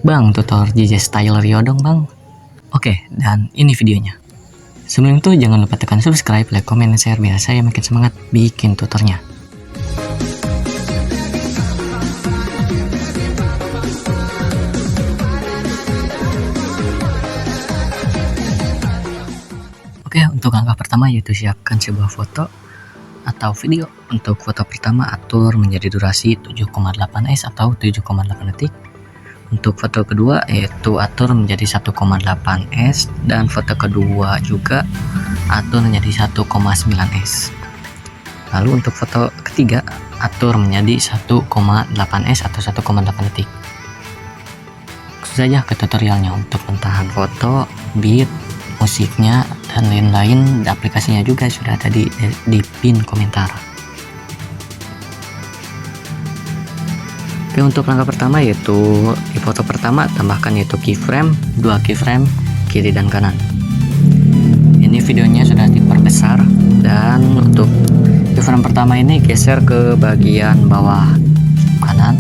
Bang, tutor JJ Style Rio dong bang. Oke, dan ini videonya. Sebelum itu jangan lupa tekan subscribe, like, comment, dan share biar saya makin semangat bikin tutornya. Oke, untuk langkah pertama yaitu siapkan sebuah foto atau video. Untuk foto pertama atur menjadi durasi 7,8s atau 7,8 detik. Untuk foto kedua yaitu atur menjadi 1,8s, dan foto kedua juga atur menjadi 1,9s. Lalu untuk foto ketiga atur menjadi 1,8s atau 1,8 detik. Langsung saja ke tutorialnya. Untuk mentahan foto, beat, musiknya, dan lain-lain, aplikasinya juga sudah ada di pin komentar. Oke, untuk langkah pertama yaitu di foto pertama tambahkan yaitu keyframe, 2 keyframe kiri dan kanan. Ini videonya sudah diperbesar, dan untuk keyframe pertama ini geser ke bagian bawah kanan.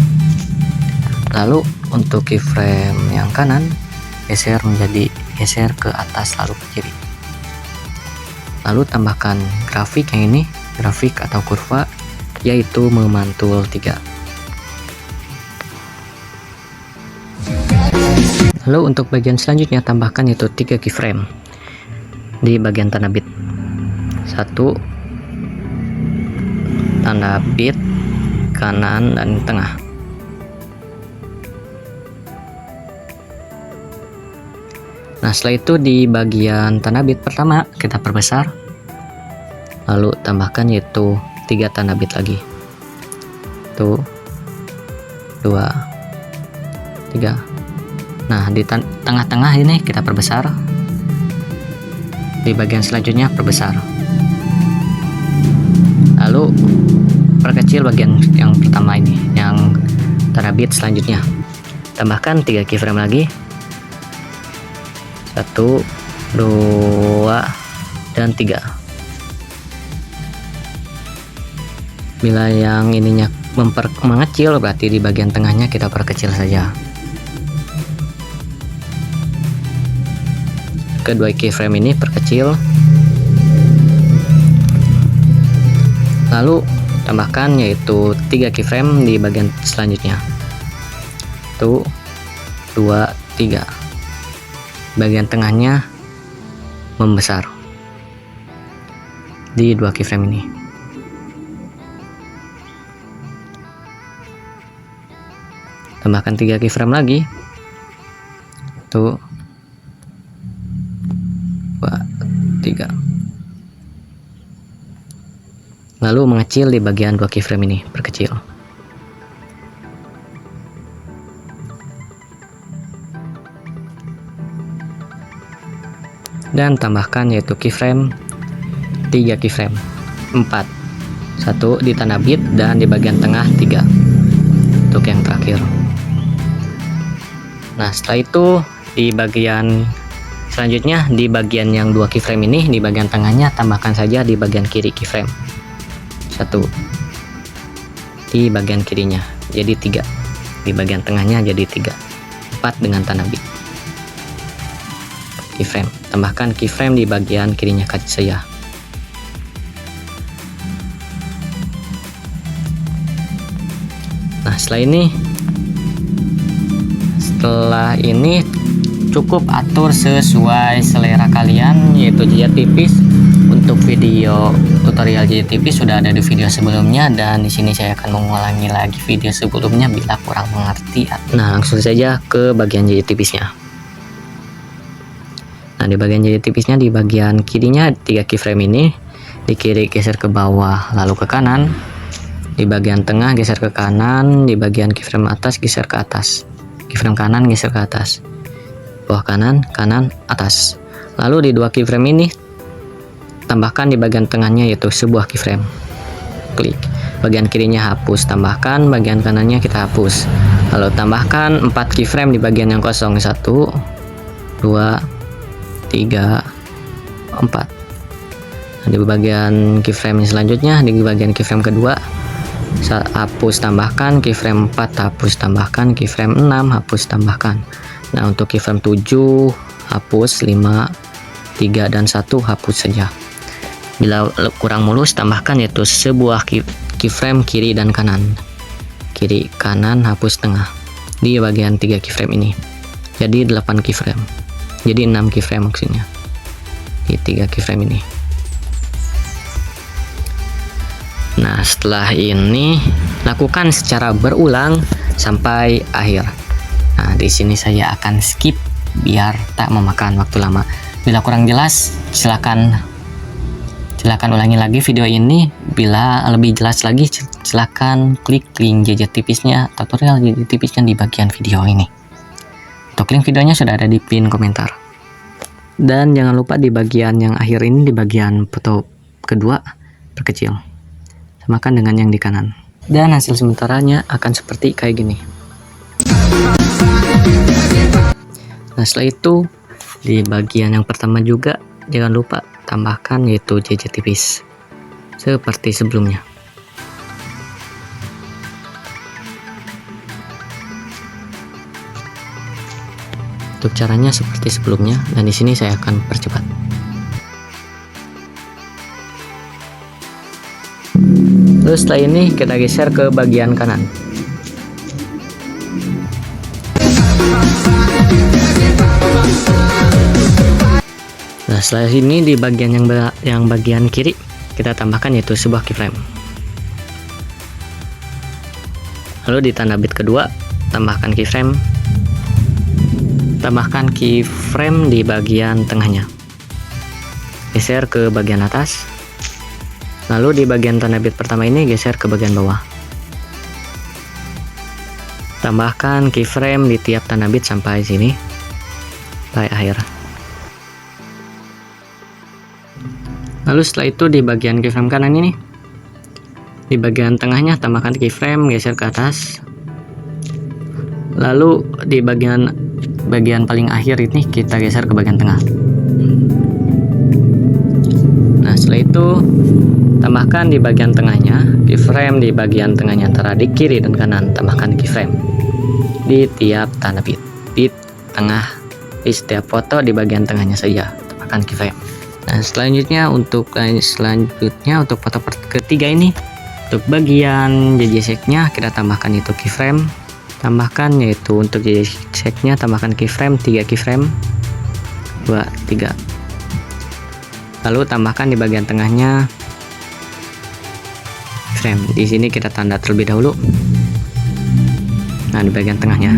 Lalu untuk keyframe yang kanan geser ke atas lalu ke kiri. Lalu tambahkan grafik yang ini, grafik atau kurva, yaitu memantul 3. Lalu untuk bagian selanjutnya tambahkan yaitu 3 keyframe di bagian tanda bit. 1 tanda bit kanan dan tengah. Nah, setelah itu di bagian tanda bit pertama kita perbesar, lalu tambahkan yaitu 3 tanda bit lagi. 1, 2, 3. Nah, di tengah-tengah ini kita perbesar. Di bagian selanjutnya perbesar. Lalu perkecil bagian yang pertama ini, yang tanda bit selanjutnya. Tambahkan 3 keyframe lagi. 1, 2, dan 3. Bila yang ininya mengecil, berarti di bagian tengahnya kita perkecil saja. Kedua keyframe ini perkecil. Lalu tambahkan yaitu 3 keyframe di bagian selanjutnya. 1, 2, 3. Bagian tengahnya membesar di 2 keyframe ini. Tambahkan 3 keyframe lagi. 1, 2, 3. Lalu mengecil di bagian 2 keyframe ini, perkecil. Dan tambahkan yaitu keyframe, 3 keyframe, 4. 1 di tanda bit dan di bagian tengah 3 untuk yang terakhir. Nah, setelah itu di bagian selanjutnya, di bagian yang 2 keyframe ini, di bagian tengahnya tambahkan saja di bagian kiri keyframe 1 di bagian kirinya, jadi 3 di bagian tengahnya, jadi 3. 4 dengan tanda bit keyframe. Tambahkan keyframe di bagian kirinya saja. Nah, setelah ini cukup atur sesuai selera kalian, yaitu JJ tipis. Untuk video tutorial JJ tipis sudah ada di video sebelumnya, dan di sini saya akan mengulangi lagi video sebelumnya bila kurang mengerti. Nah, langsung saja ke bagian JJ tipisnya. Nah, di bagian JJ tipisnya, di bagian kirinya 3 keyframe ini, di kiri geser ke bawah lalu ke kanan, di bagian tengah geser ke kanan, di bagian keyframe atas geser ke atas, keyframe kanan geser ke atas, bawah kanan, kanan, atas. Lalu di 2 keyframe ini tambahkan di bagian tengahnya yaitu sebuah keyframe. Klik. Bagian kirinya hapus, tambahkan bagian kanannya kita hapus. Lalu tambahkan 4 keyframe di bagian yang kosong. 1, 2, 3, 4. Nah, di bagian keyframe selanjutnya, di bagian keyframe kedua hapus tambahkan, keyframe 4 hapus tambahkan, keyframe 6 hapus tambahkan. Nah, untuk keyframe 7 hapus, 5, 3 dan 1 hapus saja. Bila kurang mulus tambahkan, yaitu sebuah keyframe kiri dan kanan. Kiri kanan hapus tengah di bagian 3 keyframe ini. Jadi 8 keyframe. Jadi 6 keyframe maksudnya. Di 3 keyframe ini. Nah, setelah ini lakukan secara berulang sampai akhir. Nah, di sini saya akan skip biar tak memakan waktu lama. Bila kurang jelas, silakan ulangi lagi video ini. Bila lebih jelas lagi, silakan klik link JJ tipisnya, tutorial JJ tipisnya di bagian video ini. Untuk link videonya sudah ada di pin komentar. Dan jangan lupa di bagian yang akhir ini, di bagian foto kedua, perkecil. Samakan dengan yang di kanan. Dan hasil sementaranya akan seperti kayak gini. Nah, setelah itu di bagian yang pertama juga jangan lupa tambahkan yaitu JJ tipis seperti sebelumnya. Untuk caranya seperti sebelumnya, dan di sini saya akan percepat. Terus setelah ini kita geser ke bagian kanan. Nah, setelah ini di bagian yang bagian kiri kita tambahkan yaitu sebuah keyframe. Lalu di tanda bit kedua tambahkan keyframe. Tambahkan keyframe di bagian tengahnya. Geser ke bagian atas. Lalu di bagian tanda bit pertama ini geser ke bagian bawah. Tambahkan keyframe di tiap tanda bit sampai sini, sampai akhir. Lalu setelah itu di bagian keyframe kanan ini, di bagian tengahnya tambahkan keyframe, geser ke atas. Lalu di bagian paling akhir ini kita geser ke bagian tengah. Nah, setelah itu tambahkan di bagian tengahnya keyframe, di bagian tengahnya antara di kiri dan kanan tambahkan keyframe di tiap tanda bit. Di tengah, di setiap foto di bagian tengahnya saja tambahkan keyframe. Nah, selanjutnya untuk foto ketiga ini, untuk bagian JJ-nya kita tambahkan itu keyframe. Tambahkan yaitu untuk JJ-nya tambahkan keyframe 3 keyframe 2, 3. Lalu tambahkan di bagian tengahnya frame. Di sini kita tanda terlebih dahulu. Nah, di bagian tengahnya.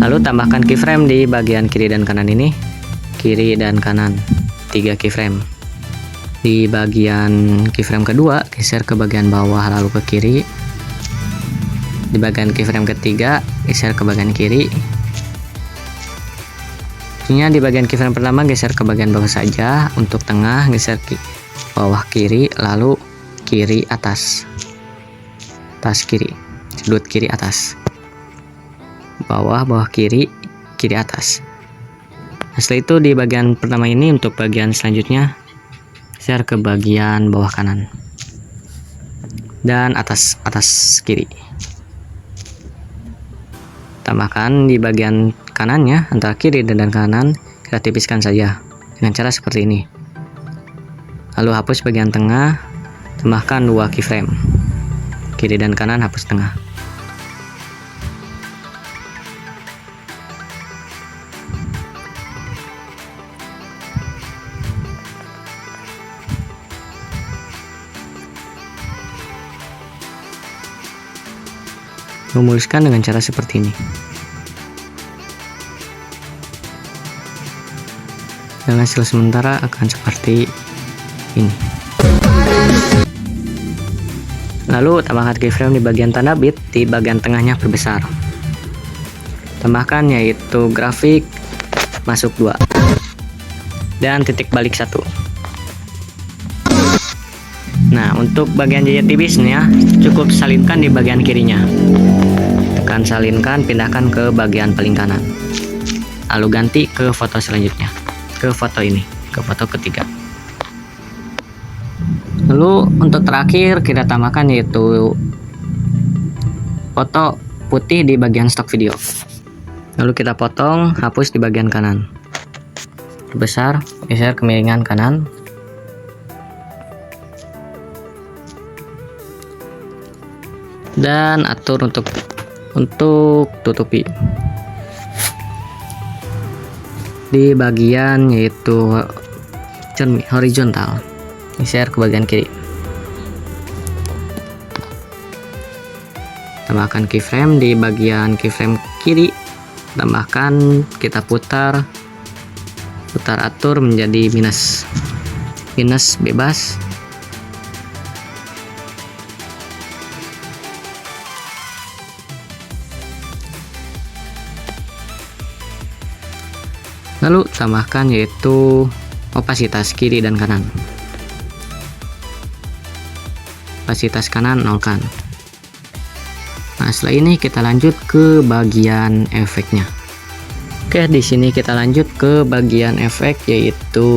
Lalu tambahkan keyframe di bagian kiri dan kanan ini. Kiri dan kanan 3 keyframe. Di bagian keyframe kedua geser ke bagian bawah lalu ke kiri. Di bagian keyframe ketiga geser ke bagian kiri. Di bagian keyframe pertama geser ke bagian bawah saja. Untuk tengah geser ke bawah kiri, lalu kiri atas kiri, sudut kiri atas, bawah kiri atas. Nah, setelah itu di bagian pertama ini, untuk bagian selanjutnya geser ke bagian bawah kanan dan atas kiri. Tambahkan di bagian kanannya antara kiri dan kanan kita tipiskan saja dengan cara seperti ini. Lalu hapus bagian tengah, tambahkan 2 keyframe. Kiri dan kanan hapus tengah. Memuluskan dengan cara seperti ini. Dan hasil sementara akan seperti ini. Lalu tambahkan keyframe di bagian tanda bit, di bagian tengahnya perbesar. Tambahkan yaitu grafik masuk 2 dan titik balik 1. Nah, untuk bagian JJ tipisnya cukup salinkan di bagian kirinya. Tekan salinkan, pindahkan ke bagian paling kanan. Lalu ganti ke foto selanjutnya, ke foto ini, ke foto ketiga. Lalu untuk terakhir kita tambahkan yaitu foto putih di bagian stok video. Lalu kita potong, hapus di bagian kanan. Besar, geser ke miringan kanan. Dan atur untuk tutupi di bagian yaitu horizontal, geser ke bagian kiri. Tambahkan keyframe di bagian keyframe kiri, tambahkan, kita putar atur menjadi minus bebas. Lalu tambahkan yaitu opasitas kiri dan kanan. Opasitas kanan nolkan. Nah, setelah ini kita lanjut ke bagian efeknya. Oke, di sini kita lanjut ke bagian efek yaitu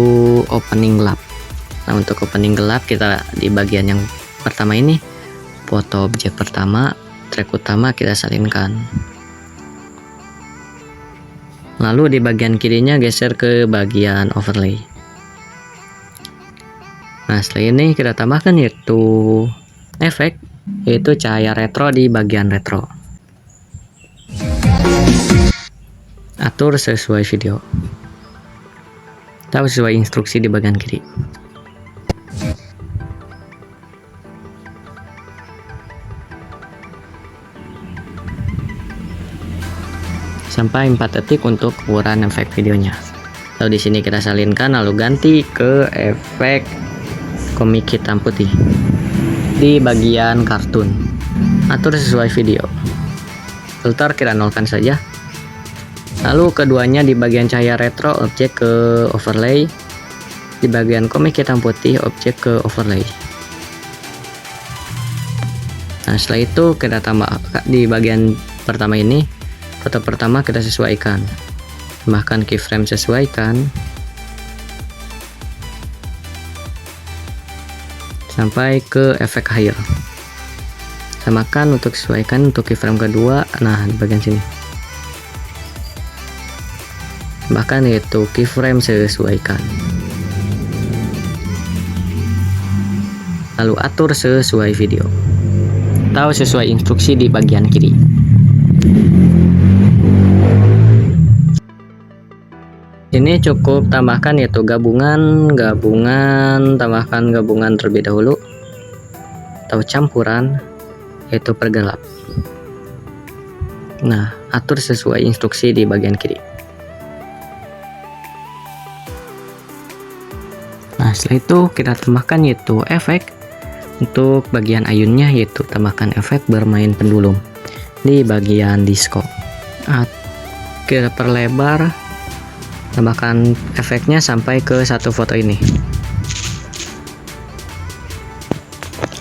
opening gelap. Nah, untuk opening gelap kita di bagian yang pertama ini, foto objek pertama, track utama kita salinkan. Lalu di bagian kirinya geser ke bagian overlay. Nah, setelah ini kita tambahkan yaitu efek, yaitu cahaya retro di bagian retro. Atur sesuai video atau sesuai instruksi di bagian kiri. Sampai 4 detik untuk ukuran efek videonya. Lalu di sini kita salinkan, lalu ganti ke efek komik hitam putih di bagian kartun. Atur sesuai video. Filter kita nolkan saja. Lalu keduanya di bagian cahaya retro, objek ke overlay. Di bagian komik hitam putih, objek ke overlay. Nah, setelah itu kita tambah di bagian pertama ini. Foto pertama kita sesuaikan, tambahkan keyframe sesuaikan sampai ke efek akhir. Samakan untuk sesuaikan untuk keyframe kedua. Nah, di bagian sini tambahkan yaitu keyframe sesuaikan, lalu atur sesuai video atau sesuai instruksi di bagian kiri. Ini cukup tambahkan yaitu gabungan, tambahkan gabungan terlebih dahulu atau campuran yaitu pergelap. Nah, atur sesuai instruksi di bagian kiri. Nah, setelah itu kita tambahkan yaitu efek. Untuk bagian ayunnya yaitu tambahkan efek bermain pendulum di bagian disco. Kita perlebar, tambahkan efeknya sampai ke satu foto ini.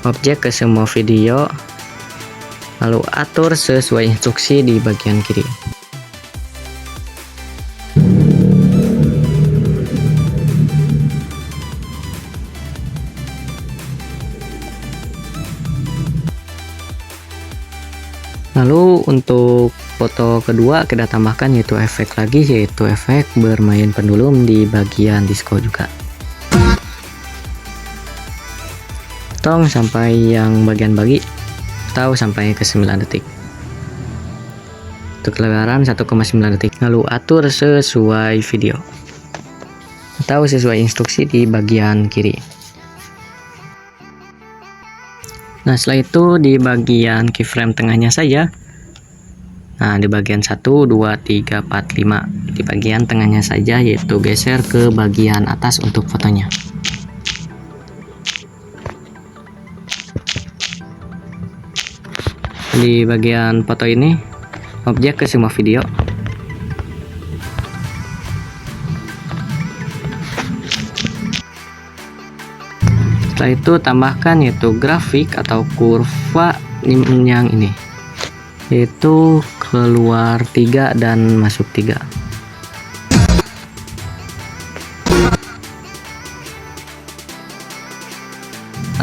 Objek ke semua video, lalu atur sesuai instruksi di bagian kiri. Lalu untuk foto kedua kita tambahkan yaitu efek lagi, yaitu efek bermain pendulum di bagian disco juga. Potong sampai yang bagian bagi atau sampai ke 9 detik. Untuk lebaran 1,9 detik. Lalu atur sesuai video atau sesuai instruksi di bagian kiri. Nah, setelah itu di bagian keyframe tengahnya saja. Nah, di bagian 1, 2, 3, 4, 5. Di bagian tengahnya saja, yaitu geser ke bagian atas untuk fotonya. Di bagian foto ini, objek ke semua video. Setelah itu tambahkan yaitu grafik atau kurva yang ini, yaitu keluar 3 dan masuk 3.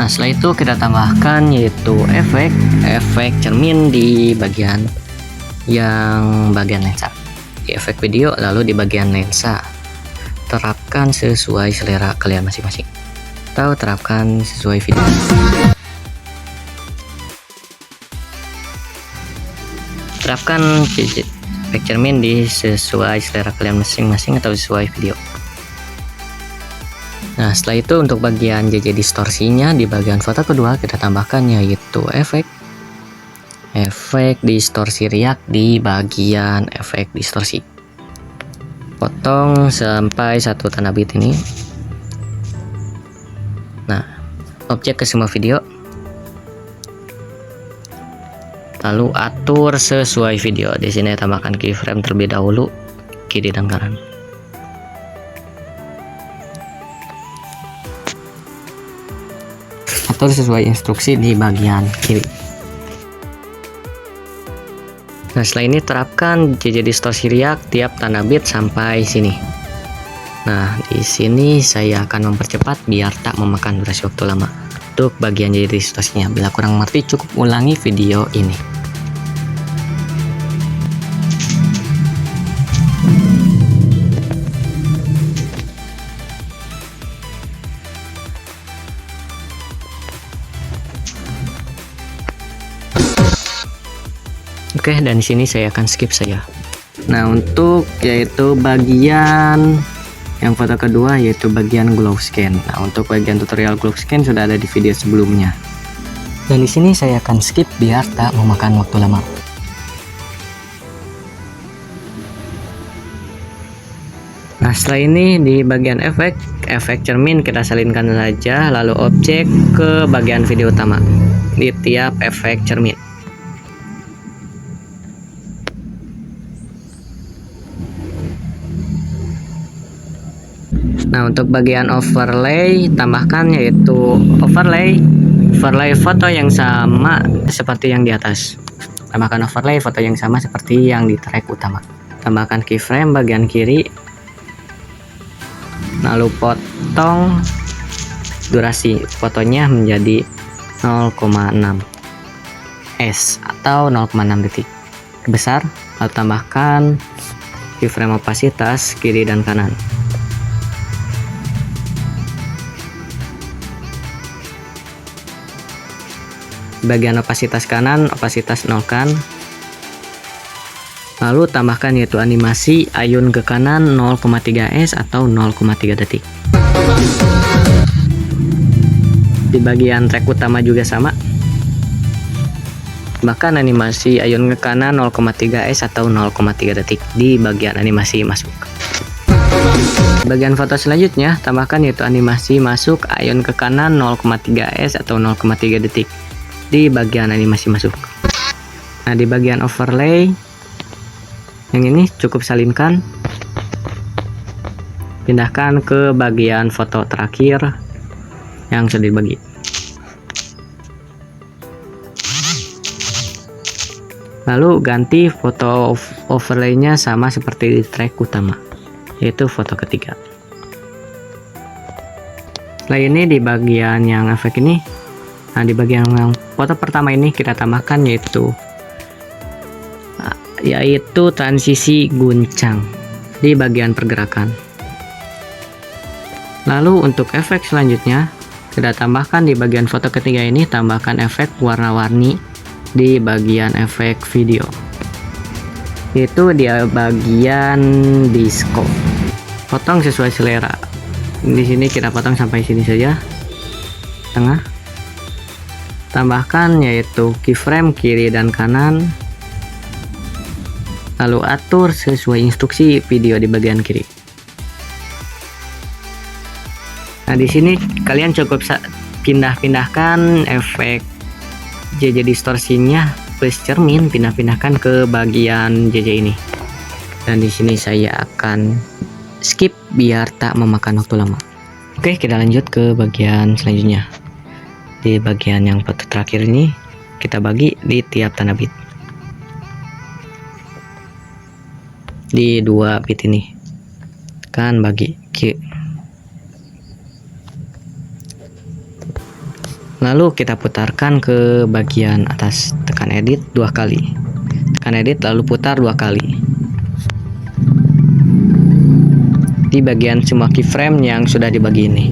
Nah, setelah itu kita tambahkan yaitu efek cermin di bagian lensa. Di efek video lalu di bagian lensa. Terapkan sesuai selera kalian masing-masing. Atau terapkan sesuai video. Terapkan efek cermin di sesuai selera kalian masing-masing atau sesuai video. Nah, setelah itu untuk bagian JJ distorsinya di bagian foto kedua kita tambahkan yaitu efek distorsi riak di bagian efek distorsi. Potong sampai satu tanda bit ini. Nah, objek ke semua video. Lalu atur sesuai video. Di sini tambahkan keyframe terlebih dahulu, kiri dan kanan. Atur sesuai instruksi di bagian kiri. Nah, setelah ini terapkan JJ distorsi riak tiap tanda bit sampai sini. Nah, di sini saya akan mempercepat biar tak memakan durasi waktu lama. Untuk bagian JJ distorsinya, bila kurang mengerti cukup ulangi video ini. Oke, dan di sini saya akan skip saja. Nah, untuk yaitu bagian yang foto kedua yaitu bagian glow scan. Nah, untuk bagian tutorial glow scan sudah ada di video sebelumnya. Dan di sini saya akan skip biar tak memakan waktu lama. Nah, setelah ini di bagian efek cermin kita salinkan saja, lalu objek ke bagian video utama di tiap efek cermin. Nah, untuk bagian overlay tambahkan yaitu overlay foto yang sama seperti yang di atas. Tambahkan overlay foto yang sama seperti yang di track utama. Tambahkan keyframe bagian kiri. Lalu potong durasi fotonya menjadi 0,6 s atau 0,6 detik. Besar, lalu tambahkan keyframe opasitas kiri dan kanan. Bagian opasitas kanan, opasitas nolkan. Lalu tambahkan yaitu animasi ayun ke kanan 0,3 s atau 0,3 detik. Di bagian track utama juga sama. Bahkan animasi ayun ke kanan 0,3 s atau 0,3 detik di bagian animasi masuk. Bagian foto selanjutnya tambahkan yaitu animasi masuk ayun ke kanan 0,3 s atau 0,3 detik di bagian animasi masuk. Nah, di bagian overlay yang ini cukup salinkan, pindahkan ke bagian foto terakhir yang sudah dibagi. Lalu ganti foto overlaynya sama seperti di track utama, yaitu foto ketiga. Setelah ini di bagian yang efek ini, nah di bagian yang foto pertama ini kita tambahkan yaitu transisi guncang di bagian pergerakan. Lalu untuk efek selanjutnya kita tambahkan di bagian foto ketiga ini, tambahkan efek warna-warni di bagian efek video, yaitu di bagian disco. Potong sesuai selera. Di sini kita potong sampai sini saja, tengah. Tambahkan yaitu keyframe kiri dan kanan, lalu atur sesuai instruksi video di bagian kiri. Nah, di sini kalian cukup pindah-pindahkan efek JJ distorsinya plus cermin, pindah-pindahkan ke bagian JJ ini. Dan di sini saya akan skip biar tak memakan waktu lama. Oke, kita lanjut ke bagian selanjutnya. Di bagian yang foto terakhir ini kita bagi di tiap tanda bit. Di 2 bit ini kan bagi Lalu kita putarkan ke bagian atas, tekan edit 2 kali. Tekan edit lalu putar 2 kali. Di bagian semua keyframe yang sudah dibagi ini.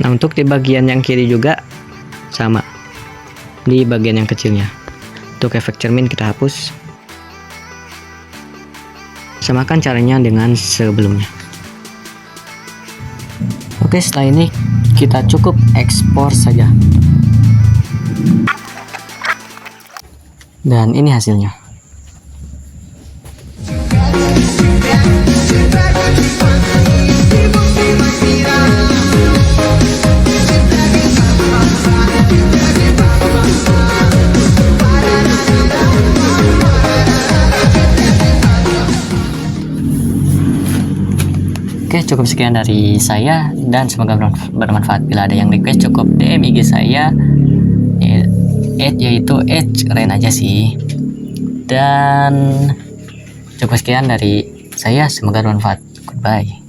Nah, untuk di bagian yang kiri juga sama. Di bagian yang kecilnya. Untuk efek cermin kita hapus. Samakan caranya dengan sebelumnya. Oke, setelah ini kita cukup ekspor saja. Dan ini hasilnya. Oke, cukup sekian dari saya dan semoga bermanfaat. Bila ada yang request cukup DM IG saya, yaitu @ren aja sih. Dan cukup sekian dari saya, semoga bermanfaat. Goodbye.